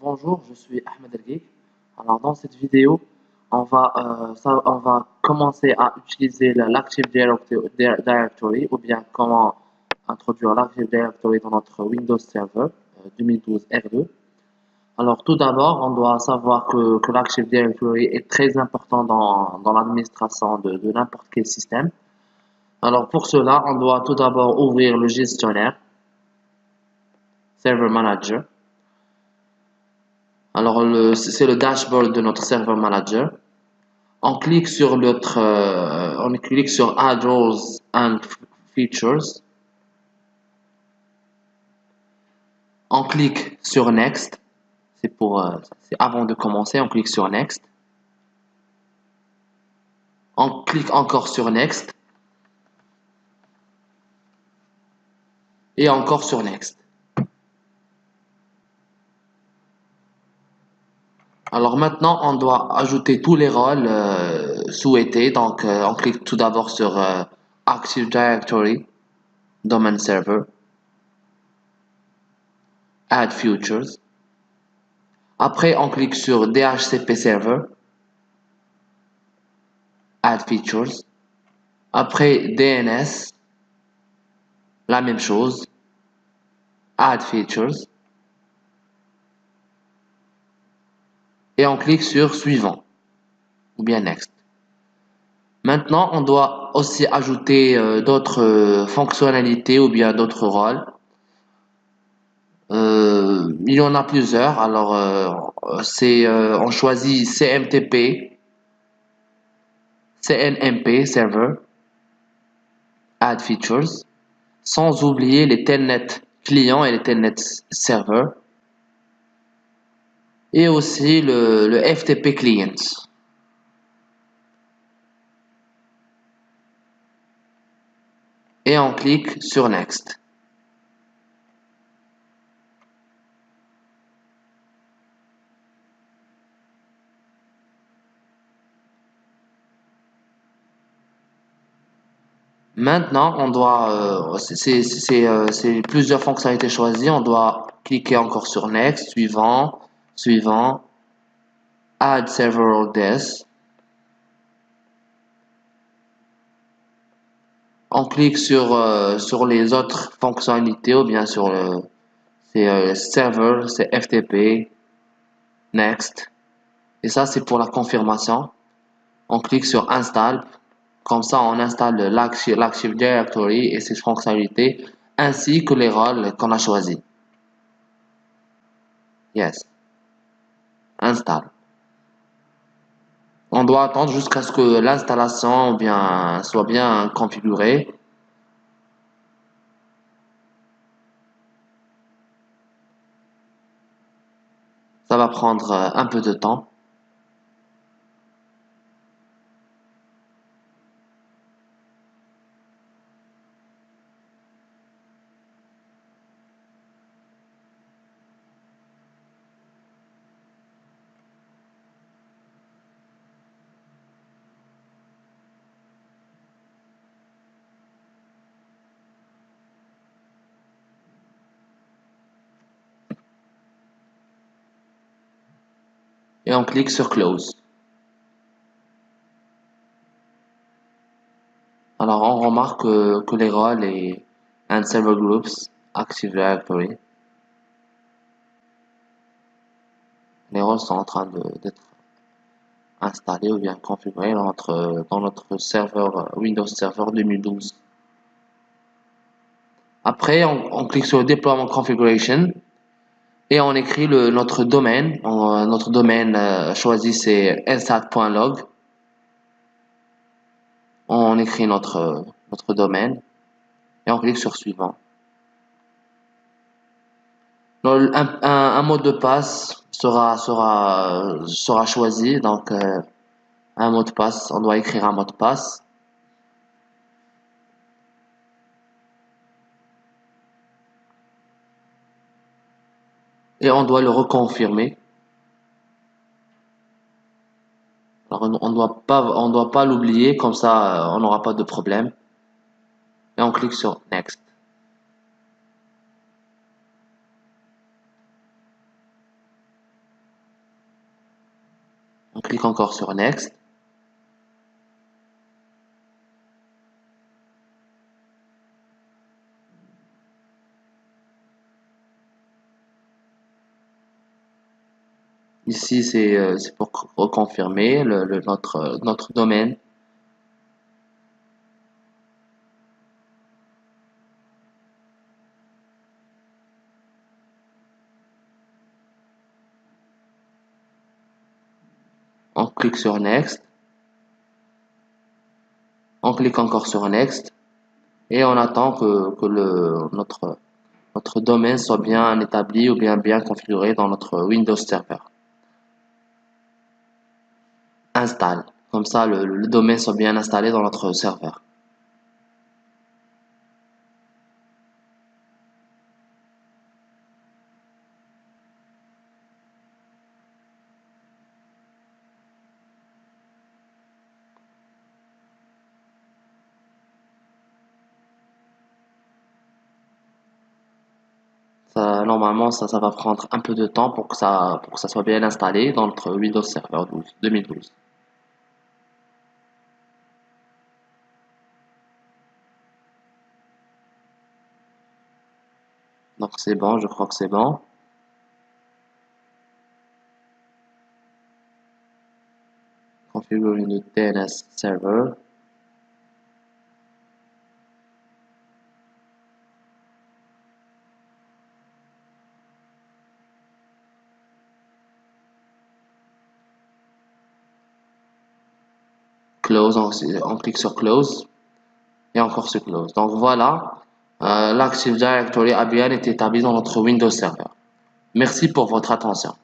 Bonjour, je suis Ahmed El-Geek. Alors, dans cette vidéo, on va commencer à utiliser l'Active Directory ou bien comment introduire l'Active Directory dans notre Windows Server 2012 R2. Alors, tout d'abord, on doit savoir que l'Active Directory est très important dans l'administration de n'importe quel système. Alors, pour cela, on doit tout d'abord ouvrir le gestionnaire Server Manager. Alors, c'est le dashboard de notre Server Manager. On clique sur Add Roles and Features. On clique sur Next. C'est avant de commencer, on clique sur Next. On clique encore sur Next. Et encore sur Next. Alors maintenant, on doit ajouter tous les rôles souhaités. Donc, on clique tout d'abord sur Active Directory, Domain Server, Add Features. Après, on clique sur DHCP Server, Add Features. Après, DNS, la même chose, Add Features. Et on clique sur Suivant ou bien Next. Maintenant, on doit aussi ajouter d'autres fonctionnalités ou bien d'autres rôles. Il y en a plusieurs. Alors, on choisit CMTP, CNMP Server, Add Features, sans oublier les Telnet clients et les Telnet Server, et aussi le FTP Client. Et on clique sur Next. Maintenant, on doit, c'est plusieurs fonctionnalités choisies. On doit cliquer encore sur Next, suivant, suivant, Add Several Desks. On clique sur les autres fonctionnalités ou bien sur server, c'est FTP, Next. Et ça, c'est pour la confirmation. On clique sur Install. Comme ça, on installe l'Active Directory et ses fonctionnalités ainsi que les rôles qu'on a choisis. Yes. Install. On doit attendre jusqu'à ce que l'installation soit bien configurée. Ça va prendre un peu de temps. Et on clique sur Close. Alors on remarque que les rôles et and server groups Active Directory, les rôles sont en train d'être installés ou bien configurés dans notre serveur Windows Server 2012. Après, on clique sur Deployment Configuration et on écrit notre domaine. Notre domaine choisi c'est nsat.log. On écrit notre domaine et on clique sur Suivant. Un mot de passe sera choisi. Donc, un mot de passe, on doit écrire un mot de passe. Et on doit le reconfirmer. Alors, on doit pas l'oublier, comme ça, on n'aura pas de problème. Et on clique sur Next. clique encore sur Next. Ici, c'est pour reconfirmer notre domaine. On clique sur Next. On clique encore sur Next. Et on attend que notre domaine soit bien établi ou bien configuré dans notre Windows Server. Installe. Comme ça, le domaine soit bien installé dans notre serveur. Normalement, ça va prendre un peu de temps pour que ça soit bien installé dans notre Windows Server 2012. Donc c'est bon, je crois que c'est bon. Configure une DNS server. Close, on clique sur Close et encore sur Close. Donc voilà, l'Active Directory a bien été établi dans notre Windows Server. Merci pour votre attention.